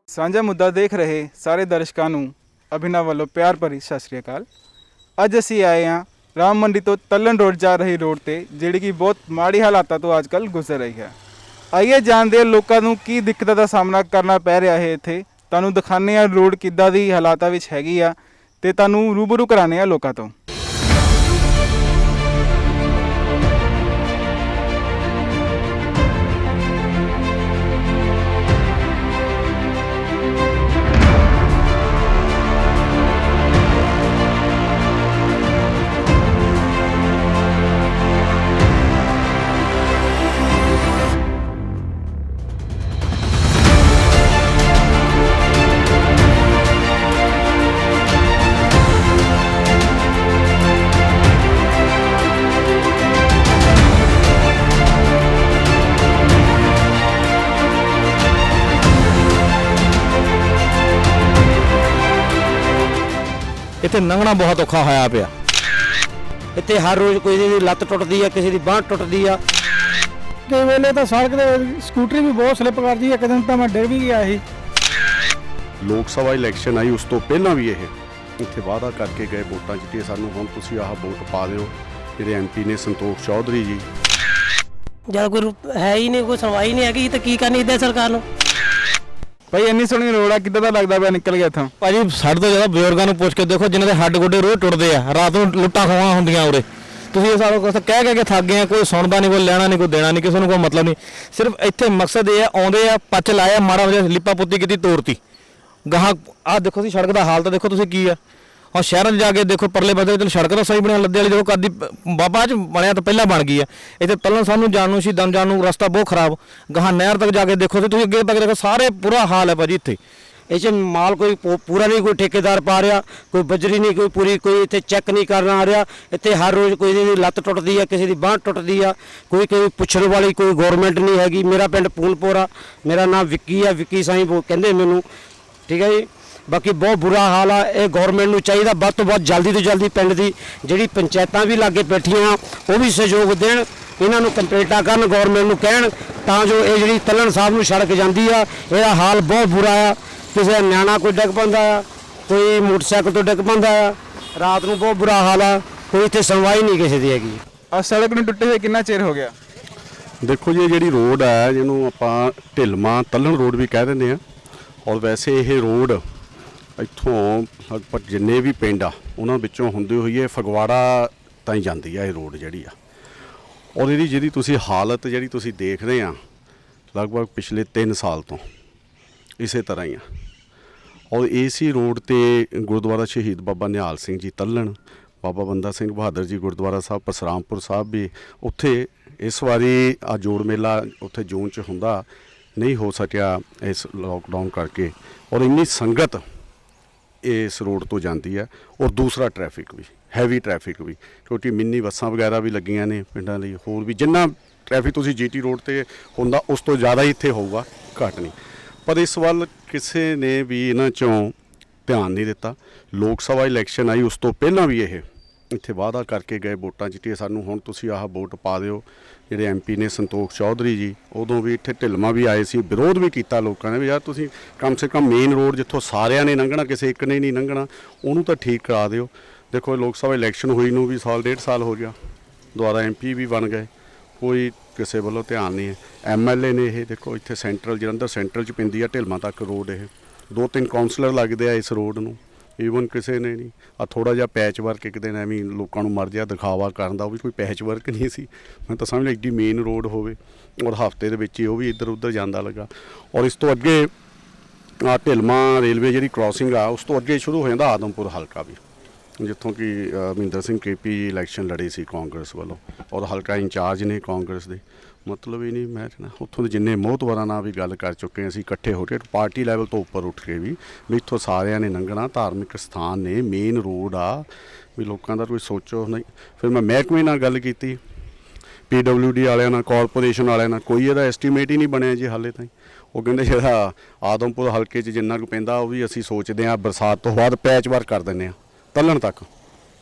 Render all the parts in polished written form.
ਸਾਂਝਾ ਮੁੱਦਾ ਦੇਖ ਰਹੇ ਸਾਰੇ ਦਰਸ਼ਕਾਂ ਨੂੰ ਅਭਿਨਵ ਵੱਲੋਂ ਪਿਆਰ ਭਰੀ ਸਤਿ ਸ਼੍ਰੀ ਅਕਾਲ। ਅੱਜ ਅਸੀਂ ਆਏ ਹਾਂ ਰਾਮ ਮੰਡੀ ਤੋਂ ਤਲਣ ਰੋਡ ਜਾ ਰਹੀ ਰੋਡ ਤੇ, ਜਿਹੜੀ ਕਿ ਬਹੁਤ ਮਾੜੀ ਹਾਲਾਤਾਂ ਤੋਂ ਅੱਜ ਕੱਲ੍ਹ ਗੁਜ਼ਰ ਰਹੀ ਹੈ। ਆਈਏ ਜਾਣਦੇ ਹਾਂ ਲੋਕਾਂ ਨੂੰ ਕੀ ਦਿੱਕਤਾਂ ਦਾ ਸਾਹਮਣਾ ਕਰਨਾ ਪੈ ਰਿਹਾ ਹੈ। ਇੱਥੇ ਤੁਹਾਨੂੰ ਦਿਖਾਉਂਦੇ ਹਾਂ ਰੋਡ ਕਿੱਦਾਂ ਦੀ ਹਾਲਾਤਾਂ ਵਿੱਚ ਹੈਗੀ ਆ ਤੇ ਤੁਹਾਨੂੰ ਰੂਬਰੂ ਕਰਾਉਂਦੇ ਹਾਂ ਲੋਕਾਂ ਤੋਂ। ਇੱਥੇ ਲੰਘਣਾ ਬਹੁਤ ਔਖਾ ਹੋਇਆ ਪਿਆ। ਇੱਥੇ ਹਰ ਰੋਜ਼ ਕੋਈ ਦੀ ਲੱਤ ਟੁੱਟਦੀ ਆ, ਕਿਸੇ ਦੀ ਬਾਂਹ ਟੁੱਟਦੀ ਆ। ਕਈ ਵੇਲੇ ਤਾਂ ਸੜਕ ਦੇ ਸਕੂਟਰੀ ਵੀ ਬਹੁਤ ਸਲਿੱਪ ਕਰਦੀ ਹੈ। ਇੱਕ ਦਿਨ ਤਾਂ ਮੈਂ ਡਿੱਗ ਵੀ ਗਿਆ ਸੀ। ਲੋਕ ਸਭਾ ਇਲੈਕਸ਼ਨ ਆਈ ਉਸ ਤੋਂ ਪਹਿਲਾਂ ਵੀ ਇਹ ਇੱਥੇ ਵਾਅਦਾ ਕਰਕੇ ਗਏ ਵੋਟਾਂ ਜਿੱਤੇ ਸਾਨੂੰ, ਹੁਣ ਤੁਸੀਂ ਆਹ ਵੋਟ ਪਾ ਦਿਓ। ਜਿਹੜੇ ਐਮਪੀ ਨੇ ਸੰਤੋਖ ਚੌਧਰੀ ਜੀ, ਜਦ ਕੋਈ ਹੈ ਹੀ ਨਹੀਂ, ਕੋਈ ਸੁਣਵਾਈ ਨਹੀਂ ਹੈਗੀ ਤਾਂ ਕੀ ਕਰਨੀ ਇੱਦਾਂ ਸਰਕਾਰ ਨੂੰ। ਭਾਈ ਇੰਨੀ ਸੋਹਣੀ ਰੋਡ ਆ, ਕਿੱਦਾਂ ਦਾ ਲੱਗਦਾ ਪਿਆ ਨਿਕਲ ਗਿਆ ਇੱਥੋਂ? ਭਾਜੀ ਸਾਡੇ ਤੋਂ ਜ਼ਿਆਦਾ ਬਜ਼ੁਰਗਾਂ ਨੂੰ ਪੁੱਛ ਕੇ ਦੇਖੋ, ਜਿਨ੍ਹਾਂ ਦੇ ਹੱਡ ਗੋਡੇ ਰੋਜ਼ ਟੁੱਟਦੇ ਆ, ਰਾਤ ਨੂੰ ਲੁੱਟਾਂ ਖੋਹਾਂ ਹੁੰਦੀਆਂ ਉਰੇ। ਤੁਸੀਂ ਇਹ ਸਾਰਾ ਕੁਛ ਕਹਿ ਕੇ ਥੱਕ ਗਏ ਆ। ਕੋਈ ਸੁਣਦਾ ਨਹੀਂ, ਕੋਈ ਲੈਣਾ ਨਹੀਂ, ਕੋਈ ਦੇਣਾ ਨਹੀਂ, ਕਿਸੇ ਨੂੰ ਕੋਈ ਮਤਲਬ ਨਹੀਂ। ਸਿਰਫ ਇੱਥੇ ਮਕਸਦ ਇਹ ਆ, ਆਉਂਦੇ ਆ, ਪੱਚ ਲਾਇਆ, ਮਾੜਾ ਜਿਹਾ ਲਿਪਾ ਪੁੱਤੀ ਕੀਤੀ, ਤੋੜਤੀ ਗਾਹਾਂ। ਆਹ ਦੇਖੋ ਤੁਸੀਂ ਸੜਕ ਦਾ ਹਾਲ ਤਾਂ ਦੇਖੋ ਤੁਸੀਂ ਕੀ ਆ। ਹੁਣ ਸ਼ਹਿਰਾਂ 'ਚ ਜਾ ਕੇ ਦੇਖੋ, ਪਰਲੇ ਪਾਸੇ ਚਲ ਸੜਕ ਤਾਂ ਸਹੀ ਬਣਿਆ, ਲੱਦੇ ਵਾਲੀ ਦੇਖੋ ਕਦੀ ਬਾਬਾ 'ਚ ਬਣਿਆ ਤਾਂ ਪਹਿਲਾਂ ਬਣ ਗਈ ਆ। ਇੱਥੇ ਤਲਣ ਸਾਨੂੰ ਜਾਣ ਨੂੰ, ਸ਼ਹੀਦਾਂ ਜਾਣ ਨੂੰ ਰਸਤਾ ਬਹੁਤ ਖਰਾਬ। ਗਾਹਾਂ ਨਹਿਰ ਤੱਕ ਜਾ ਕੇ ਦੇਖੋ ਤੁਸੀਂ ਅੱਗੇ ਤੱਕ ਦੇਖੋ, ਸਾਰੇ ਬੁਰਾ ਹਾਲ ਹੈ ਭਾਜੀ ਇੱਥੇ। ਇਹ 'ਚ ਮਾਲ ਕੋਈ ਪੂਰਾ ਨਹੀਂ, ਕੋਈ ਠੇਕੇਦਾਰ ਪਾ ਰਿਹਾ, ਕੋਈ ਬਜਰੀ ਨਹੀਂ, ਕੋਈ ਪੂਰੀ, ਕੋਈ ਇੱਥੇ ਚੈੱਕ ਨਹੀਂ ਕਰਨ ਆ ਰਿਹਾ। ਇੱਥੇ ਹਰ ਰੋਜ਼ ਕੋਈ ਦੀ ਲੱਤ ਟੁੱਟਦੀ ਆ, ਕਿਸੇ ਦੀ ਬਾਂਹ ਟੁੱਟਦੀ ਆ। ਕੋਈ ਪੁੱਛਣ ਵਾਲੀ ਕੋਈ ਗੌਰਮੈਂਟ ਨਹੀਂ ਹੈਗੀ। ਮੇਰਾ ਪਿੰਡ ਪੂਲਪੁਰ ਆ, ਮੇਰਾ ਨਾਮ ਵਿੱਕੀ ਆ, ਵਿੱਕੀ ਸਾਈਂ ਕਹਿੰਦੇ ਮੈਨੂੰ, ਠੀਕ ਹੈ ਜੀ। ਬਾਕੀ ਬਹੁਤ ਬੁਰਾ ਹਾਲ ਆ। ਇਹ ਗੌਰਮੈਂਟ ਨੂੰ ਚਾਹੀਦਾ ਵੱਧ ਤੋਂ ਵੱਧ ਜਲਦੀ ਤੋਂ ਜਲਦੀ ਪਿੰਡ ਦੀ ਜਿਹੜੀ ਪੰਚਾਇਤਾਂ ਵੀ ਲਾਗੇ ਬੈਠੀਆਂ ਉਹ ਵੀ ਸਹਿਯੋਗ ਦੇਣ, ਇਹਨਾਂ ਨੂੰ ਕੰਪਲੇਂਟਾਂ ਕਰਨ, ਗੌਰਮੈਂਟ ਨੂੰ ਕਹਿਣ, ਤਾਂ ਜੋ ਇਹ ਜਿਹੜੀ ਤਲਣ ਸਾਹਿਬ ਨੂੰ ਸੜਕ ਜਾਂਦੀ ਆ, ਇਹਦਾ ਹਾਲ ਬਹੁਤ ਬੁਰਾ ਆ। ਕਿਸੇ ਦਾ ਨਿਆਣਾ ਕੋਈ ਡਿੱਗ ਪੈਂਦਾ ਆ, ਕੋਈ ਮੋਟਰਸਾਈਕਲ ਤੋਂ ਡਿੱਗ ਪੈਂਦਾ ਆ, ਰਾਤ ਨੂੰ ਬਹੁਤ ਬੁਰਾ ਹਾਲ ਆ। ਕੋਈ ਇੱਥੇ ਸੁਣਵਾਈ ਨਹੀਂ ਕਿਸੇ ਦੀ ਹੈਗੀ। ਆ ਸੜਕ ਨੂੰ ਟੁੱਟੇ ਹੋਏ ਕਿੰਨਾ ਚਿਰ ਹੋ ਗਿਆ? ਦੇਖੋ ਜੀ ਇਹ ਜਿਹੜੀ ਰੋਡ ਹੈ, ਜਿਹਨੂੰ ਆਪਾਂ ਢਿਲਮਾ ਤਲਣ ਰੋਡ ਵੀ ਕਹਿ ਦਿੰਦੇ ਆ। ਔਰ ਵੈਸੇ ਇਹ ਰੋਡ ਇੱਥੋਂ ਲਗਭਗ ਜਿੰਨੇ ਵੀ ਪਿੰਡ ਆ ਉਹਨਾਂ ਵਿੱਚੋਂ ਹੁੰਦੇ ਹੋਈਏ ਫਗਵਾੜਾ ਤਾਈਂ ਜਾਂਦੀ ਆ ਇਹ ਰੋਡ ਜਿਹੜੀ ਆ। ਔਰ ਇਹਦੀ ਜਿਹੜੀ ਤੁਸੀਂ ਹਾਲਤ ਜਿਹੜੀ ਤੁਸੀਂ ਦੇਖ ਰਹੇ ਆ, ਲਗਭਗ ਪਿਛਲੇ 3 ਸਾਲ ਤੋਂ ਇਸੇ ਤਰ੍ਹਾਂ ਹੀ ਆ। ਔਰ ਇਸੇ ਰੋਡ ਤੇ ਗੁਰਦੁਆਰਾ ਸ਼ਹੀਦ ਬਾਬਾ ਨਿਹਾਲ ਸਿੰਘ ਜੀ ਤਲਣ, ਬਾਬਾ ਬੰਦਾ ਸਿੰਘ ਬਹਾਦਰ ਜੀ ਗੁਰਦੁਆਰਾ ਸਾਹਿਬ ਪਸਰਾਮਪੁਰ ਸਾਹਿਬ ਵੀ, ਉੱਥੇ ਇਸ ਵਾਰੀ ਆ ਜੋੜ ਮੇਲਾ ਉੱਥੇ ਜੂਨ 'ਚ ਹੁੰਦਾ, ਨਹੀਂ ਹੋ ਸਕਿਆ ਇਸ ਲੋਕਡਾਊਨ ਕਰਕੇ। ਔਰ ਇੰਨੀ ਸੰਗਤ ਇਸ ਰੋਡ ਤੋਂ ਜਾਂਦੀ ਹੈ। ਔਰ ਦੂਸਰਾ ਟ੍ਰੈਫਿਕ ਵੀ, ਹੈਵੀ ਟ੍ਰੈਫਿਕ ਵੀ, ਕਿਉਂਕਿ ਮਿੰਨੀ ਬੱਸਾਂ ਵਗੈਰਾ ਵੀ ਲੱਗੀਆਂ ਨੇ ਪਿੰਡਾਂ ਲਈ। ਹੋਰ ਵੀ ਜਿੰਨਾ ਟ੍ਰੈਫਿਕ ਤੁਸੀਂ ਜੀਟੀ ਰੋਡ ਤੇ ਹੁੰਦਾ ਉਸ ਤੋਂ ਜ਼ਿਆਦਾ ਹੀ ਇੱਥੇ ਹੋਊਗਾ, ਘੱਟ ਨਹੀਂ। ਪਰ ਇਸ ਵੱਲ ਕਿਸੇ ਨੇ ਵੀ ਇਹਨਾਂ 'ਚੋਂ ਧਿਆਨ ਨਹੀਂ ਦਿੱਤਾ। ਲੋਕ ਸਭਾ ਇਲੈਕਸ਼ਨ ਆਈ ਉਸ ਤੋਂ ਪਹਿਲਾਂ ਵੀ ਇਹ ਇੱਥੇ ਵਾਅਦਾ ਕਰਕੇ ਗਏ ਵੋਟਾਂ ਜਿੱਤੇ ਸਾਨੂੰ, ਹੁਣ ਤੁਸੀਂ ਆਹ ਵੋਟ ਪਾ ਦਿਓ। ਜਿਹੜੇ ਐਮਪੀ ਨੇ ਸੰਤੋਖ ਚੌਧਰੀ ਜੀ, ਉਦੋਂ ਵੀ ਇੱਥੇ ਢਿਲਮਾ ਵੀ ਆਏ ਸੀ, ਵਿਰੋਧ ਵੀ ਕੀਤਾ ਲੋਕਾਂ ਨੇ ਵੀ ਯਾਰ ਤੁਸੀਂ ਕਮ ਸੇ ਕਮ ਮੇਨ ਰੋਡ ਜਿੱਥੋਂ ਸਾਰਿਆਂ ਨੇ ਲੰਘਣਾ, ਕਿਸੇ ਇੱਕ ਨੇ ਨਹੀਂ ਲੰਘਣਾ, ਉਹਨੂੰ ਤਾਂ ਠੀਕ ਕਰਾ ਦਿਓ। ਦੇਖੋ ਲੋਕ ਸਭਾ ਇਲੈਕਸ਼ਨ ਹੋਈ ਨੂੰ ਵੀ ਸਾਲ 1.5 ਸਾਲ ਹੋ ਗਿਆ, ਦੁਬਾਰਾ ਐਮਪੀ ਵੀ ਬਣ ਗਏ, ਕੋਈ ਕਿਸੇ ਵੱਲੋਂ ਧਿਆਨ ਨਹੀਂ ਹੈ। ਐਮਐਲਏ ਨੇ ਇਹ ਦੇਖੋ ਇੱਥੇ ਸੈਂਟਰਲ ਜਲੰਧਰ ਸੈਂਟਰਲ 'ਚ ਪੈਂਦੀ ਆ ਢਿਲਮਾ ਤੱਕ ਰੋਡ। ਇਹ 2-3 ਕਾਉਂਸਲਰ ਲੱਗਦੇ ਆ ਇਸ ਰੋਡ ਨੂੰ, ਈਵਨ ਕਿਸੇ ਨੇ ਨਹੀਂ। ਆ ਥੋੜ੍ਹਾ ਜਿਹਾ ਪੈਚ ਵਰਕ ਇੱਕ ਦਿਨ ਐਵੇਂ ਲੋਕਾਂ ਨੂੰ ਮਰ ਜਿਹਾ ਦਿਖਾਵਾ ਕਰਨ ਦਾ, ਉਹ ਵੀ ਕੋਈ ਪੈਚ ਵਰਕ ਨਹੀਂ ਸੀ। ਮੈਂ ਤਾਂ ਸਮਝ ਲਿਆ ਐਡੀ ਮੇਨ ਰੋਡ ਹੋਵੇ, ਔਰ ਹਫ਼ਤੇ ਦੇ ਵਿੱਚ ਹੀ ਉਹ ਵੀ ਇੱਧਰ ਉੱਧਰ ਜਾਂਦਾ ਲੱਗਾ। ਔਰ ਇਸ ਤੋਂ ਅੱਗੇ ਆ ਢਿਲਮਾ ਰੇਲਵੇ ਜਿਹੜੀ ਕ੍ਰੋਸਿੰਗ ਆ, ਉਸ ਤੋਂ ਅੱਗੇ ਸ਼ੁਰੂ ਹੋ ਜਾਂਦਾ ਆਦਮਪੁਰ ਹਲਕਾ ਵੀ, ਜਿੱਥੋਂ ਕਿ ਮਹਿੰਦਰ ਸਿੰਘ KP ਇਲੈਕਸ਼ਨ ਲੜੇ ਸੀ ਕਾਂਗਰਸ ਵੱਲੋਂ, ਔਰ ਹਲਕਾ ਇੰਚਾਰਜ ਨੇ ਕਾਂਗਰਸ ਦੇ। ਮਤਲਬ ਹੀ ਨਹੀਂ, ਮੈਂ ਉੱਥੋਂ ਦੇ ਜਿੰਨੇ ਮੋਹਤਵਰਾਂ ਨਾਲ ਵੀ ਗੱਲ ਕਰ ਚੁੱਕੇ ਅਸੀਂ ਇਕੱਠੇ ਹੋ ਕੇ, ਪਾਰਟੀ ਲੈਵਲ ਤੋਂ ਉੱਪਰ ਉੱਠ ਕੇ ਵੀ ਇੱਥੋਂ ਸਾਰਿਆਂ ਨੇ ਲੰਘਣਾ, ਧਾਰਮਿਕ ਸਥਾਨ ਨੇ, ਮੇਨ ਰੋਡ ਆ, ਵੀ ਲੋਕਾਂ ਦਾ ਕੋਈ ਸੋਚੋ ਨਹੀਂ। ਫਿਰ ਮੈਂ ਮਹਿਕਮੇ ਨਾਲ ਗੱਲ ਕੀਤੀ, PWD ਵਾਲਿਆਂ ਨਾਲ, ਕਾਰਪੋਰੇਸ਼ਨ ਵਾਲਿਆਂ ਨਾਲ, ਕੋਈ ਇਹਦਾ ਐਸਟੀਮੇਟ ਹੀ ਨਹੀਂ ਬਣਿਆ ਜੀ ਹਾਲੇ ਤਾਈਂ। ਉਹ ਕਹਿੰਦੇ ਜਿਹੜਾ ਆਦਮਪੁਰ ਹਲਕੇ 'ਚ ਜਿੰਨਾ ਕੁ ਪੈਂਦਾ ਉਹ ਵੀ ਅਸੀਂ ਸੋਚਦੇ ਹਾਂ ਬਰਸਾਤ ਤੋਂ ਬਾਅਦ ਪੈਚ ਵਰਕ ਕਰ ਦਿੰਦੇ ਹਾਂ ਤਲਣ ਤੱਕ।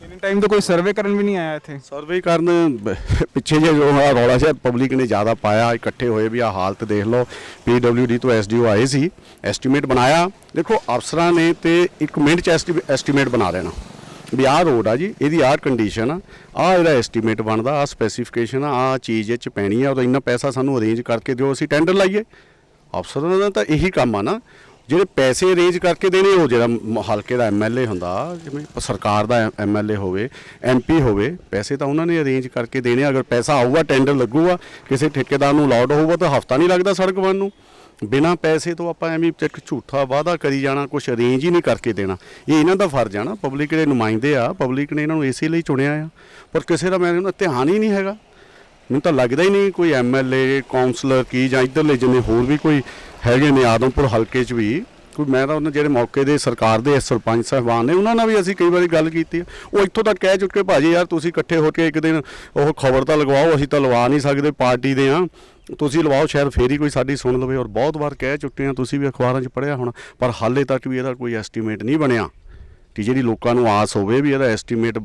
ਇੰਨੇ ਟਾਈਮ ਤੋਂ ਕੋਈ ਸਰਵੇ ਕਰਨ ਵੀ ਨਹੀਂ ਆਇਆ ਇੱਥੇ। ਸਰਵੇ ਕਰਨ ਪਿੱਛੇ ਜੇ ਜੋ ਆਹ ਰੌਲਾ ਸ਼ਾਇਦ ਪਬਲਿਕ ਨੇ ਜ਼ਿਆਦਾ ਪਾਇਆ, ਇਕੱਠੇ ਹੋਏ ਵੀ ਆ ਹਾਲਤ ਦੇਖ ਲਓ। PWD ਤੋਂ SDO ਆਏ ਸੀ, ਐਸਟੀਮੇਟ ਬਣਾਇਆ। ਦੇਖੋ ਅਫਸਰਾਂ ਨੇ ਤੇ 1 ਮਿੰਟ 'ਚ ਐਸਟੀਮੇਟ ਬਣਾ ਦੇਣਾ ਵੀ ਆਹ ਰੋਡ ਆ ਜੀ, ਇਹਦੀ ਆਹ ਕੰਡੀਸ਼ਨ ਆ, ਆਹ ਇਹਦਾ ਐਸਟੀਮੇਟ ਬਣਦਾ, ਆਹ ਸਪੈਸੀਫਿਕੇਸ਼ਨ ਆ, ਆਹ ਚੀਜ਼ ਇਹ 'ਚ ਪੈਣੀ ਆ, ਉਹਦਾ ਇੰਨਾ ਪੈਸਾ ਸਾਨੂੰ ਅਰੇਂਜ ਕਰਕੇ ਦਿਓ, ਅਸੀਂ ਟੈਂਡਰ ਲਾਈਏ। ਅਫਸਰਾਂ ਦਾ ਤਾਂ ਇਹੀ ਕੰਮ ਆ ਨਾ, ਜਿਹੜੇ ਪੈਸੇ ਅਰੇਂਜ ਕਰਕੇ ਦੇਣੇ। ਉਹ ਜਿਹੜਾ ਹਲਕੇ ਦਾ MLA ਹੁੰਦਾ, ਜਿਵੇਂ ਸਰਕਾਰ ਦਾ MLA ਹੋਵੇ, MP ਹੋਵੇ, ਪੈਸੇ ਤਾਂ ਉਹਨਾਂ ਨੇ ਅਰੇਂਜ ਕਰਕੇ ਦੇਣੇ। ਅਗਰ ਪੈਸਾ ਆਊਗਾ, ਟੈਂਡਰ ਲੱਗੂਗਾ, ਕਿਸੇ ਠੇਕੇਦਾਰ ਨੂੰ ਅਲਾਉਡ ਹੋਊਗਾ ਤਾਂ ਹਫਤਾ ਨਹੀਂ ਲੱਗਦਾ ਸੜਕ ਬਣਨ ਨੂੰ। ਬਿਨਾਂ ਪੈਸੇ ਤੋਂ ਆਪਾਂ ਐਵੇਂ ਇੱਕ ਝੂਠਾ ਵਾਅਦਾ ਕਰੀ ਜਾਣਾ, ਕੁਝ ਅਰੇਂਜ ਹੀ ਨਹੀਂ ਕਰਕੇ ਦੇਣਾ। ਇਹ ਇਹਨਾਂ ਦਾ ਫਰਜ਼ ਆ ਨਾ, ਪਬਲਿਕ ਦੇ ਨੁਮਾਇੰਦੇ ਆ, ਪਬਲਿਕ ਨੇ ਇਹਨਾਂ ਨੂੰ ਇਸੇ ਲਈ ਚੁਣਿਆ ਆ। ਪਰ ਕਿਸੇ ਦਾ ਮੈਨੂੰ ਧਿਆਨ ਹੀ ਨਹੀਂ ਹੈਗਾ। ਮੈਨੂੰ ਤਾਂ ਲੱਗਦਾ ਹੀ ਨਹੀਂ ਕੋਈ MLA, ਕਾਉਂਸਲਰ ਕੀ ਜਾਂ ਇੱਧਰਲੇ ਜਿੰਨੇ ਹੋਰ ਵੀ ਕੋਈ ਹੈਗੇ ਨੇ ਆਦਮਪੁਰ ਹਲਕੇ 'ਚ ਵੀ ਕੋਈ। ਮੈਂ ਤਾਂ ਉਹਨਾਂ ਜਿਹੜੇ ਮੌਕੇ ਦੇ ਸਰਕਾਰ ਦੇ ਸਰਪੰਚ ਸਾਹਿਬਾਨ ਨੇ, ਉਹਨਾਂ ਨਾਲ ਵੀ ਅਸੀਂ ਕਈ ਵਾਰੀ ਗੱਲ ਕੀਤੀ। ਉਹ ਇੱਥੋਂ ਤੱਕ ਕਹਿ ਚੁੱਕੇ, ਭਾਜੀ ਯਾਰ ਤੁਸੀਂ ਇਕੱਠੇ ਹੋ ਕੇ ਇੱਕ ਦਿਨ ਉਹ ਖਬਰ ਤਾਂ ਲਗਵਾਓ, ਅਸੀਂ ਤਾਂ ਲਵਾ ਨਹੀਂ ਸਕਦੇ, ਪਾਰਟੀ ਦੇ ਆ, ਤੁਸੀਂ ਲਵਾਓ, ਸ਼ਾਇਦ ਫੇਰ ਹੀ ਕੋਈ ਸਾਡੀ ਸੁਣ ਲਵੇ। ਔਰ ਬਹੁਤ ਵਾਰ ਕਹਿ ਚੁੱਕੇ ਆ, ਤੁਸੀਂ ਵੀ ਅਖਬਾਰਾਂ 'ਚ ਪੜ੍ਹਿਆ ਹੋਣਾ, ਪਰ ਹਾਲੇ ਤੱਕ ਵੀ ਇਹਦਾ ਕੋਈ ਐਸਟੀਮੇਟ ਨਹੀਂ ਬਣਿਆ। ਕਿ ਜਿਹੜੀ ਲੋਕਾਂ ਨੂੰ ਆਸ ਹੋਵੇ ਵੀ ਇਹਦਾ ਐਸਟੀਮੇਟ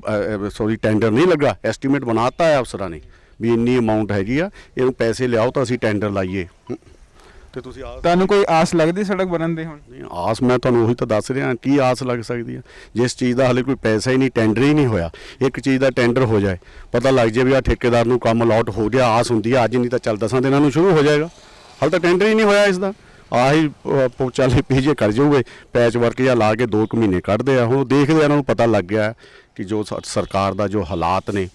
ਟੈਂਡਰ ਨਹੀਂ ਲੱਗਾ, ਐਸਟੀਮੇਟ ਬਣਾਤਾ ਹੈ ਅਫਸਰਾਂ ਨੇ ਵੀ ਇੰਨੀ ਅਮਾਊਂਟ ਹੈਗੀ ਆ, ਇਹਨੂੰ ਪੈਸੇ ਲਿਆਓ ਤਾਂ ਅਸੀਂ ਟੈਂਡਰ ਲਾਈਏ। ਤੇ ਤੁਸੀਂ ਤੁਹਾਨੂੰ ਕੋਈ ਆਸ ਲੱਗਦੀ ਸੜਕ ਬਣਨ ਦੇ ਹੁਣ? ਨਹੀਂ, ਆਸ ਮੈਂ ਤੁਹਾਨੂੰ ਉਹੀ ਤਾਂ ਦੱਸ ਰਿਹਾ, ਕੀ ਆਸ ਲੱਗ ਸਕਦੀ ਆ ਜਿਸ ਚੀਜ਼ ਦਾ ਹਾਲੇ ਕੋਈ ਪੈਸਾ ਹੀ ਨਹੀਂ, ਟੈਂਡਰ ਹੀ ਨਹੀਂ ਹੋਇਆ। ਇੱਕ ਚੀਜ਼ ਦਾ ਟੈਂਡਰ ਹੋ ਜਾਏ, ਪਤਾ ਲੱਗ ਜਾਏ ਵੀ ਆ ਠੇਕੇਦਾਰ ਨੂੰ ਕੰਮ ਅਲਾਟ ਹੋ ਗਿਆ, ਆਸ ਹੁੰਦੀ ਆ ਅੱਜ, ਨਹੀਂ ਤਾਂ ਚੱਲ 10 ਦਿਨਾਂ ਨੂੰ ਸ਼ੁਰੂ ਹੋ ਜਾਏਗਾ। ਹਾਲੇ ਤਾਂ ਟੈਂਡਰ ਹੀ ਨਹੀਂ ਹੋਇਆ ਇਸ ਦਾ। ਆਹੀ ਪੋਚਾਲੇ ਪੀਜੇ ਕਰ ਜਾਊਗੇ, ਪੈਚ ਵਰਕ ਜਾਂ ਲਾ ਕੇ 2 ਮਹੀਨੇ ਕੱਢਦੇ ਆ। ਹੁਣ ਦੇਖਦੇ ਆ, ਇਹਨਾਂ ਨੂੰ ਪਤਾ ਲੱਗ ਗਿਆ ਕਿ ਜੋ ਸਰਕਾਰ ਦਾ ਜੋ ਹਾਲਾਤ ਨੇ,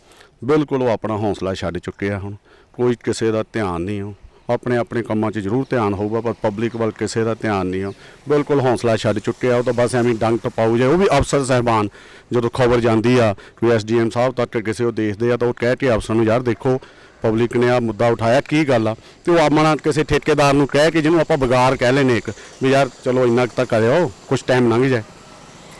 ਬਿਲਕੁਲ ਉਹ ਆਪਣਾ ਹੌਸਲਾ ਛੱਡ ਚੁੱਕੇ ਆ। ਹੁਣ ਕੋਈ ਕਿਸੇ ਦਾ ਧਿਆਨ ਨਹੀਂ ਆ, ਆਪਣੇ ਆਪਣੇ ਕੰਮਾਂ 'ਚ ਜ਼ਰੂਰ ਧਿਆਨ ਹੋਊਗਾ, ਪਰ ਪਬਲਿਕ ਵੱਲ ਕਿਸੇ ਦਾ ਧਿਆਨ ਨਹੀਂ ਆ, ਬਿਲਕੁਲ ਹੌਸਲਾ ਛੱਡ ਚੁੱਕੇ ਆ। ਉਹ ਤਾਂ ਬਸ ਐਵੇਂ ਡੰਗ ਟਪਾਊ ਜਾਏ। ਉਹ ਵੀ ਅਫਸਰ ਸਾਹਿਬਾਨ ਜਦੋਂ ਖਬਰ ਜਾਂਦੀ ਆ ਕੋਈ SDM ਸਾਹਿਬ ਤੱਕ ਕਿਸੇ ਉਹ ਦੇਖਦੇ ਆ, ਤਾਂ ਉਹ ਕਹਿ ਕੇ ਅਫਸਰ ਨੂੰ, ਯਾਰ ਦੇਖੋ ਪਬਲਿਕ ਨੇ ਆ ਮੁੱਦਾ ਉਠਾਇਆ, ਕੀ ਗੱਲ ਆ, ਤੇ ਉਹ ਆਪਣਾ ਕਿਸੇ ਠੇਕੇਦਾਰ ਨੂੰ ਕਹਿ ਕੇ, ਜਿਹਨੂੰ ਆਪਾਂ ਬਗਾਰ ਕਹਿ ਲੈਨੇ ਇੱਕ, ਵੀ ਯਾਰ ਚਲੋ ਇੰਨਾ ਕੁ ਤਾਂ ਕਰਿਓ, ਕੁਛ ਟਾਈਮ ਲੰਘ ਜਾਏ,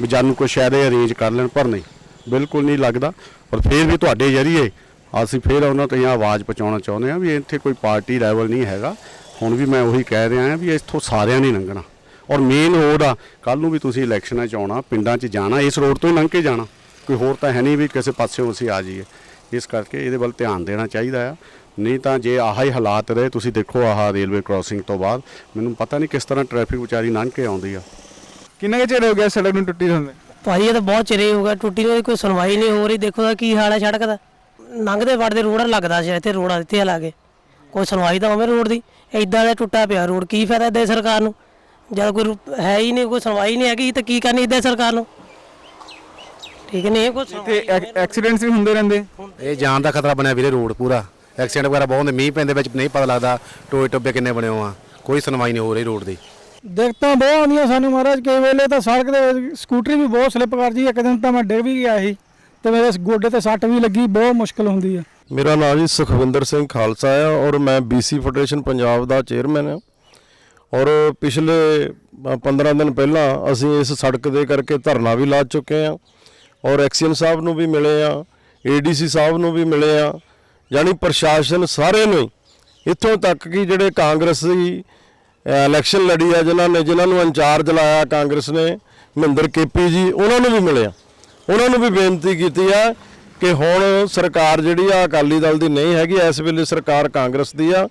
ਵੀ ਜਦ ਨੂੰ ਕੋਈ ਸ਼ਾਇਦ ਇਹ ਅਰੇਂਜ ਕਰ ਲੈਣ। ਪਰ ਨਹੀਂ, ਬਿਲਕੁਲ ਨਹੀਂ ਲੱਗਦਾ। ਪਰ ਫਿਰ ਵੀ ਤੁਹਾਡੇ ਜ਼ਰੀਏ ਅਸੀਂ ਫਿਰ ਉਹਨਾਂ ਤੋਂ ਆਵਾਜ਼ ਪਹੁੰਚਾਉਣਾ ਚਾਹੁੰਦੇ ਹਾਂ ਵੀ ਇੱਥੇ ਕੋਈ ਪਾਰਟੀ ਲੈਵਲ ਨਹੀਂ ਹੈਗਾ। ਹੁਣ ਵੀ ਮੈਂ ਉਹੀ ਕਹਿ ਰਿਹਾ ਹਾਂ ਵੀ ਇੱਥੋਂ ਸਾਰਿਆਂ ਨੇ ਲੰਘਣਾ। ਔਰ ਮੇਨ ਰੋਡ ਆ, ਕੱਲ੍ਹ ਨੂੰ ਵੀ ਤੁਸੀਂ ਇਲੈਕਸ਼ਨਾਂ 'ਚ ਆਉਣਾ, ਪਿੰਡਾਂ 'ਚ ਜਾਣਾ, ਇਸ ਰੋਡ ਤੋਂ ਹੀ ਲੰਘ ਕੇ ਜਾਣਾ, ਕੋਈ ਹੋਰ ਤਾਂ ਹੈ ਨਹੀਂ ਵੀ ਕਿਸੇ ਪਾਸਿਓਂ ਅਸੀਂ ਆ ਜਾਈਏ। ਇਸ ਕਰਕੇ ਇਹਦੇ ਵੱਲ ਧਿਆਨ ਦੇਣਾ ਚਾਹੀਦਾ ਆ। ਨਹੀਂ ਤਾਂ ਜੇ ਆਹ ਹੀ ਹਾਲਾਤ ਰਹੇ, ਤੁਸੀਂ ਦੇਖੋ ਆਹ ਰੇਲਵੇ ਕ੍ਰਾਸਿੰਗ ਤੋਂ ਬਾਅਦ ਮੈਨੂੰ ਪਤਾ ਨਹੀਂ ਕਿਸ ਤਰ੍ਹਾਂ ਟ੍ਰੈਫਿਕ ਵਿਚਾਰੀ ਲੰਘ ਕੇ ਆਉਂਦੀ ਆ। ਕਿੰਨਾ ਕੁ ਚਿਰ ਹੋ ਗਿਆ ਸੜਕ ਨੂੰ ਟੁੱਟੀ ਹੁੰਦੇ? ਭਾਜੀ ਇਹ ਤਾਂ ਬਹੁਤ ਚਿਰੇ ਹੋ ਗਿਆ ਟੁੱਟੀ ਨੂੰ, ਕੋਈ ਸੁਣਵਾਈ ਨਹੀਂ ਹੋ ਰਹੀ। ਦੇਖੋ ਤਾਂ ਕੀ ਹਾਲ ਹੈ ਸੜਕ ਦਾ, ਲੰਘਦੇ ਵੜਦੇ ਰੋਡ ਲੱਗਦਾ ਸੀ ਇੱਥੇ, ਰੋਡ ਇੱਥੇ ਲਾਗੇ ਕੋਈ ਸੁਣਵਾਈ ਤਾਂ ਹੋਵੇ ਰੋਡ ਦੀ। ਇਦਾਂ ਦਾ ਟੁੱਟਾ ਪਿਆ ਰੋਡ, ਕੀ ਫਾਇਦਾ ਦੇ ਸਰਕਾਰ ਨੂੰ ਜਦ ਕੋਈ ਹੈ ਹੀ ਨਹੀਂ, ਕੋਈ ਸੁਣਵਾਈ ਨਹੀਂ ਹੈਗੀ, ਤਾਂ ਕੀ ਕਰਨੀ ਇੱਦਾਂ ਸਰਕਾਰ ਨੂੰ? ਠੀਕ ਨਹੀਂ, ਇਹ ਕੁਛ ਤੇ ਐਕਸੀਡੈਂਟਸ ਵੀ ਹੁੰਦੇ ਰਹਿੰਦੇ। ਇਹ ਜਾਨ ਦਾ ਖਤਰਾ ਬਣਿਆ ਵੀਰੇ ਰੋਡ ਪੂਰਾ। ਐਕਸੀਡੈਂਟ ਵਗੈਰਾ ਬਹੁਤ ਹੁੰਦੇ, ਮੀਂਹ ਪੈਂਦੇ ਵਿੱਚ ਨਹੀਂ ਪਤਾ ਲੱਗਦਾ ਟੋਏ ਟੱਬੇ ਕਿੰਨੇ ਬਣੇ ਹੋ ਆ, ਕੋਈ ਸੁਣਵਾਈ ਨਹੀਂ ਹੋ ਰਹੀ ਰੋਡ ਦੀ। ਦਿੱਕਤਾਂ ਬਹੁਤ ਆਉਂਦੀਆਂ ਸਾਨੂੰ ਮਹਾਰਾਜ। ਕਈ ਵੇਲੇ ਤਾਂ ਸੜਕ ਦੇ ਸਕੂਟਰੀ ਵੀ ਬਹੁਤ ਸਲਿੱਪ ਕਰਦੀ ਹੈ। ਇੱਕ ਦਿਨ ਤਾਂ ਮੈਂ ਡਿੱਗ ਵੀ ਗਿਆ ਸੀ ਤੇ ਮੇਰੇ ਗੋਡੇ ਤੇ ਸੱਟ ਵੀ ਲੱਗੀ, ਬਹੁਤ ਮੁਸ਼ਕਲ ਹੁੰਦੀ ਹੈ। ਮੇਰਾ ਨਾਮ ਜੀ ਸੁਖਵਿੰਦਰ ਸਿੰਘ ਖਾਲਸਾ ਹੈ ਔਰ ਮੈਂ BC ਫੈਡਰੇਸ਼ਨ ਪੰਜਾਬ ਦਾ ਚੇਅਰਮੈਨ ਹਾਂ। ਔਰ ਪਿਛਲੇ 15 ਦਿਨ ਪਹਿਲਾਂ ਅਸੀਂ ਇਸ ਸੜਕ ਦੇ ਕਰਕੇ ਧਰਨਾ ਵੀ ਲਾ ਚੁੱਕੇ ਹਾਂ ਔਰ ਐਕਸੀਅਨ ਸਾਹਿਬ ਨੂੰ ਵੀ ਮਿਲੇ ਆ, ADC ਸਾਹਿਬ ਨੂੰ ਵੀ ਮਿਲੇ ਆ, ਯਾਨੀ ਪ੍ਰਸ਼ਾਸਨ ਸਾਰੇ ਨੂੰ ਹੀ, ਇੱਥੋਂ ਤੱਕ ਕਿ ਜਿਹੜੇ ਕਾਂਗਰਸ ਦੀ ਇਲੈਕਸ਼ਨ ਲੜੀ ਆ, ਜਿਨ੍ਹਾਂ ਨੂੰ ਇੰਚਾਰਜ ਲਾਇਆ ਕਾਂਗਰਸ ਨੇ, ਮਹਿੰਦਰ KP ਜੀ, ਉਹਨਾਂ ਨੂੰ ਵੀ ਮਿਲੇ ਆ। ਉਹਨਾਂ ਨੂੰ ਵੀ ਬੇਨਤੀ ਕੀਤੀ ਆ ਕਿ ਹੁਣ ਸਰਕਾਰ ਜਿਹੜੀ ਆ ਅਕਾਲੀ ਦਲ ਦੀ ਨਹੀਂ ਹੈਗੀ, ਇਸ ਵੇਲੇ ਸਰਕਾਰ ਕਾਂਗਰਸ ਦੀ ਆ,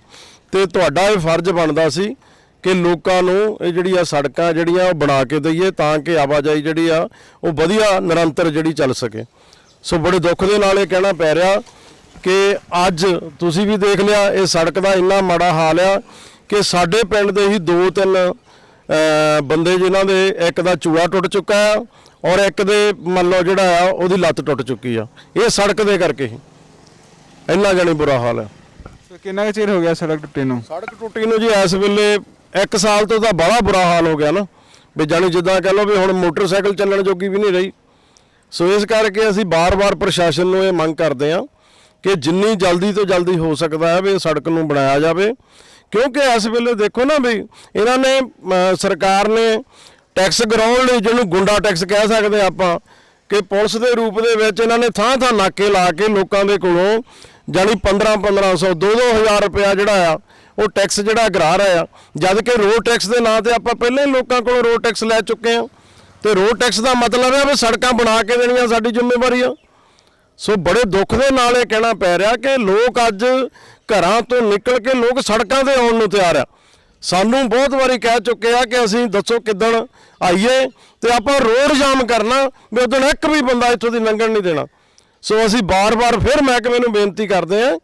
ਤੇ ਤੁਹਾਡਾ ਇਹ ਫਰਜ਼ ਬਣਦਾ ਸੀ ਕਿ ਲੋਕਾਂ ਨੂੰ ਇਹ ਜਿਹੜੀ ਆ ਸੜਕਾਂ ਜਿਹੜੀਆਂ ਉਹ ਬਣਾ ਕੇ ਦਈਏ ਤਾਂ ਕਿ ਆਵਾਜਾਈ ਜਿਹੜੀ ਆ ਉਹ ਵਧੀਆ ਨਿਰੰਤਰ ਜਿਹੜੀ ਚੱਲ ਸਕੇ। ਸੋ ਬੜੇ ਦੁੱਖ ਦੇ ਨਾਲ ਇਹ ਕਹਿਣਾ ਪੈ ਰਿਹਾ ਕਿ ਅੱਜ ਤੁਸੀਂ ਵੀ ਦੇਖ ਲਿਆ, ਇਹ ਸੜਕ ਦਾ ਇੰਨਾ ਮਾੜਾ ਹਾਲ ਆ ਕਿ ਸਾਡੇ ਪਿੰਡ ਦੇ ਹੀ 2-3 ਬੰਦੇ ਜਿਨ੍ਹਾਂ ਦੇ ਇੱਕ ਦਾ ਚੂੜਾ ਟੁੱਟ ਚੁੱਕਾ ਆ ਔਰ ਇੱਕ ਦੇ ਮੰਨ ਲਓ ਜਿਹੜਾ ਆ ਉਹਦੀ ਲੱਤ ਟੁੱਟ ਚੁੱਕੀ ਆ, ਇਹ ਸੜਕ ਦੇ ਕਰਕੇ ਹੀ ਇੰਨਾ ਜਾਣੀ ਬੁਰਾ ਹਾਲ ਹੈ। ਕਿੰਨਾ ਕੁ ਚਿਰ ਹੋ ਗਿਆ ਸੜਕ ਟੁੱਟੀ ਨੂੰ? ਸੜਕ ਟੁੱਟੀ ਨੂੰ ਜੀ ਇਸ ਵੇਲੇ 1 ਸਾਲ ਤੋਂ ਤਾਂ ਬੜਾ ਬੁਰਾ ਹਾਲ ਹੋ ਗਿਆ ਨਾ, ਵੀ ਜਾਣੀ ਜਿੱਦਾਂ ਕਹਿ ਲਓ ਵੀ ਹੁਣ ਮੋਟਰਸਾਈਕਲ ਚੱਲਣ ਜੋਗੀ ਵੀ ਨਹੀਂ ਰਹੀ। ਸੋ ਇਸ ਕਰਕੇ ਅਸੀਂ ਬਾਰ-ਬਾਰ ਪ੍ਰਸ਼ਾਸਨ ਨੂੰ ਇਹ ਮੰਗ ਕਰਦੇ ਹਾਂ ਕਿ ਜਿੰਨੀ ਜਲਦੀ ਤੋਂ ਜਲਦੀ ਹੋ ਸਕਦਾ ਹੈ ਵੀ ਇਹ ਸੜਕ ਨੂੰ ਬਣਾਇਆ ਜਾਵੇ, ਕਿਉਂਕਿ ਇਸ ਵੇਲੇ ਦੇਖੋ ਨਾ ਵੀ ਇਹਨਾਂ ਨੇ ਸਰਕਾਰ ਨੇ ਟੈਕਸ ਗਰਾਉਣ ਲਈ, ਜਿਹਨੂੰ ਗੁੰਡਾ ਟੈਕਸ ਕਹਿ ਸਕਦੇ ਆਪਾਂ, ਕਿ ਪੁਲਿਸ ਦੇ ਰੂਪ ਦੇ ਵਿੱਚ ਇਹਨਾਂ ਨੇ ਥਾਂ-ਥਾਂ ਨਾਕੇ ਲਾ ਕੇ ਲੋਕਾਂ ਦੇ ਕੋਲੋਂ ਜਾਨੀ 1500 2-2000 ਰੁਪਇਆ ਜਿਹੜਾ ਆ ਉਹ ਟੈਕਸ ਜਿਹੜਾ ਗਰਾ ਰਹੇ ਆ, ਜਦ ਕਿ ਰੋਡ ਟੈਕਸ ਦੇ ਨਾਂ ਤੇ ਆਪਾਂ ਪਹਿਲਾਂ ਹੀ ਲੋਕਾਂ ਕੋਲੋਂ ਰੋਡ ਟੈਕਸ ਲੈ ਚੁੱਕੇ ਆ ਤੇ ਰੋਡ ਟੈਕਸ ਦਾ ਮਤਲਬ ਹੈ ਵੀ ਸੜਕਾਂ ਬਣਾ ਕੇ ਦੇਣੀਆਂ ਸਾਡੀ ਜ਼ਿੰਮੇਵਾਰੀ ਆ। ਸੋ ਬੜੇ ਦੁੱਖ ਦੇ ਨਾਲ ਇਹ ਕਹਿਣਾ ਪੈ ਰਿਹਾ ਕਿ ਲੋਕ ਅੱਜ ਘਰਾਂ ਤੋਂ ਨਿਕਲ ਕੇ ਲੋਕ ਸੜਕਾਂ ਤੇ ਆਉਣ ਨੂੰ ਤਿਆਰ ਆ। ਸਾਨੂੰ ਬਹੁਤ ਵਾਰੀ ਕਹਿ ਚੁੱਕੇ ਆ ਕਿ ਅਸੀਂ ਦੱਸੋ ਕਿੱਦਣ ਆਈਏ ਤੇ ਆਪਾਂ ਰੋਡ ਜਾਮ ਕਰਨਾ ਵੀ ਉਦੋਂ ਇੱਕ ਵੀ ਬੰਦਾ ਇੱਥੋਂ ਦੀ ਲੰਘਣ ਨਹੀਂ ਦੇਣਾ। ਸੋ ਅਸੀਂ ਬਾਰ-ਬਾਰ ਫਿਰ ਮਹਿਕਮੇ ਨੂੰ ਬੇਨਤੀ ਕਰਦੇ ਹਾਂ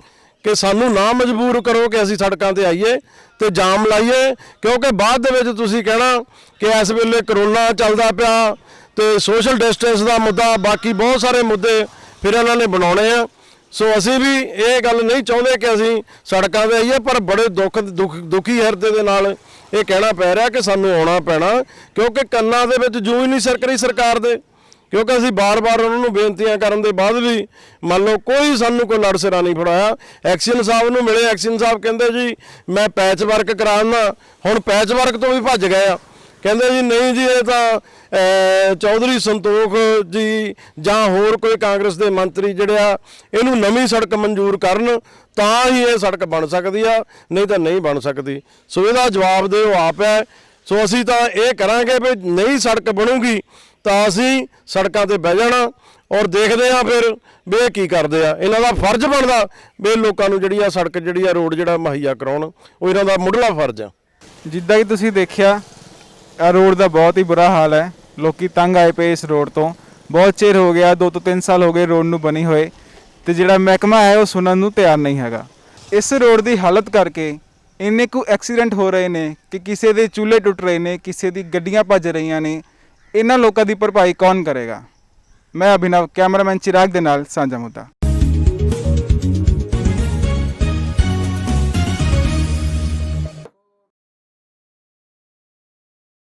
ਕਿ ਸਾਨੂੰ ਨਾ ਮਜਬੂਰ ਕਰੋ ਕਿ ਅਸੀਂ ਸੜਕਾਂ ਤੇ ਆਈਏ ਤੇ ਜਾਮ ਲਾਈਏ, ਕਿਉਂਕਿ ਬਾਅਦ ਦੇ ਵਿੱਚ ਤੁਸੀਂ ਕਹਿਣਾ ਕਿ ਇਸ ਵੇਲੇ ਕਰੋਨਾ ਚੱਲਦਾ ਪਿਆ ਤੇ ਸੋਸ਼ਲ ਡਿਸਟੈਂਸ ਦਾ ਮੁੱਦਾ, ਬਾਕੀ ਬਹੁਤ ਸਾਰੇ ਮੁੱਦੇ ਫਿਰ ਇਹਨਾਂ ਨੇ ਬਣਾਉਣੇ ਆ। ਸੋ ਅਸੀਂ ਵੀ ਇਹ ਗੱਲ ਨਹੀਂ ਚਾਹੁੰਦੇ ਕਿ ਅਸੀਂ ਸੜਕਾਂ ਤੇ ਆਈਏ, ਪਰ ਬੜੇ ਦੁਖੀ ਹਿਰਦੇ ਦੇ ਨਾਲ ਇਹ ਕਹਿਣਾ ਪੈ ਰਿਹਾ ਕਿ ਸਾਨੂੰ ਆਉਣਾ ਪੈਣਾ, ਕਿਉਂਕਿ ਕੰਨਾਂ ਦੇ ਵਿੱਚ ਜੂੰ ਹੀ ਨਹੀਂ ਸਰਕਰੀ ਸਰਕਾਰ ਦੇ। ਕਿਉਂਕਿ ਅਸੀਂ ਬਾਰ-ਬਾਰ ਉਹਨਾਂ ਨੂੰ ਬੇਨਤੀਆਂ ਕਰਨ ਦੇ ਬਾਅਦ ਵੀ ਮੰਨ ਲਓ ਕੋਈ ਸਾਨੂੰ ਕੋਈ ਲੜ ਸਿਰਾ ਨਹੀਂ ਫੜਾਇਆ। ਐਕਸ਼ਨ ਸਾਹਿਬ ਨੂੰ ਮਿਲੇ, ਐਕਸ਼ਨ ਸਾਹਿਬ ਕਹਿੰਦੇ ਜੀ ਮੈਂ ਪੈਚ ਵਰਕ ਕਰਾਉਣਾ, ਹੁਣ ਪੈਚ ਵਰਕ ਤੋਂ ਵੀ ਭੱਜ ਗਏ ਆ। ਕਹਿੰਦੇ ਜੀ ਨਹੀਂ ਜੀ ਇਹ ਤਾਂ ਚੌਧਰੀ ਸੰਤੋਖ ਜੀ ਜਾਂ ਹੋਰ ਕੋਈ ਕਾਂਗਰਸ ਦੇ ਮੰਤਰੀ ਜਿਹੜੇ ਆ ਇਹਨੂੰ ਨਵੀਂ ਸੜਕ ਮਨਜ਼ੂਰ ਕਰਨ ਤਾਂ ਹੀ ਇਹ ਸੜਕ ਬਣ ਸਕਦੀ ਆ, ਨਹੀਂ ਤਾਂ ਨਹੀਂ ਬਣ ਸਕਦੀ। ਸੋ ਇਹਦਾ ਜਵਾਬ ਦਿਓ ਆਪ ਹੈ। ਸੋ ਅਸੀਂ ਤਾਂ ਇਹ ਕਰਾਂਗੇ ਵੀ ਨਹੀਂ ਸੜਕ ਬਣੂਗੀ ਤਾਂ ਅਸੀਂ ਸੜਕਾਂ ਤੇ ਬਹਿ ਜਾਣਾ ਔਰ ਦੇਖਦੇ ਆ ਫਿਰ ਵੀ ਇਹ ਕੀ ਕਰਦੇ ਆ। ਇਹਨਾਂ ਦਾ ਫਰਜ਼ ਬਣਦਾ ਵੀ ਲੋਕਾਂ ਨੂੰ ਜਿਹੜੀ ਆ ਸੜਕ ਜਿਹੜੀ ਆ ਰੋਡ ਜਿਹੜਾ ਮੁਹੱਈਆ ਕਰਾਉਣ, ਉਹ ਇਹਨਾਂ ਦਾ ਮੁੱਢਲਾ ਫਰਜ਼ ਆ। ਜਿੱਦਾਂ ਕਿ ਤੁਸੀਂ ਦੇਖਿਆ ਆ ਰੋਡ ਦਾ ਬਹੁਤ ਹੀ ਬੁਰਾ ਹਾਲ ਹੈ। ਲੋਕੀ ਤੰਗ ਆਏ ਪਏ ਇਸ ਰੋਡ ਤੋਂ। ਬਹੁਤ ਚਿਰ ਹੋ ਗਿਆ, 2 ਤੋਂ 3 ਸਾਲ ਹੋ ਗਏ ਰੋਡ ਨੂੰ ਬਣੀ ਹੋਏ, ਤੇ ਜਿਹੜਾ ਮਹਿਕਮਾ ਹੈ ਉਹ ਸੁਣਨ ਨੂੰ ਤਿਆਰ ਨਹੀਂ ਹੈਗਾ। ਇਸ ਰੋਡ ਦੀ ਹਾਲਤ ਕਰਕੇ ਇੰਨੇ ਕੁ ਐਕਸੀਡੈਂਟ ਹੋ ਰਹੇ ਨੇ ਕਿ ਕਿਸੇ ਦੇ ਚੁੱਲ੍ਹੇ ਟੁੱਟ ਰਹੇ ਨੇ, ਕਿਸੇ ਦੀ ਗੱਡੀਆਂ ਭੱਜ ਰਹੀਆਂ ਨੇ। ਇਹਨਾਂ ਲੋਕਾਂ ਦੀ ਭਰਪਾਈ ਕੌਣ ਕਰੇਗਾ? ਮੈਂ ਅਭਿਨਵ, ਕੈਮਰਾਮੈਨ ਚਿਰਾਗ ਦੇ ਨਾਲ ਸਾਂਝਾ ਮੁੱਦਾ।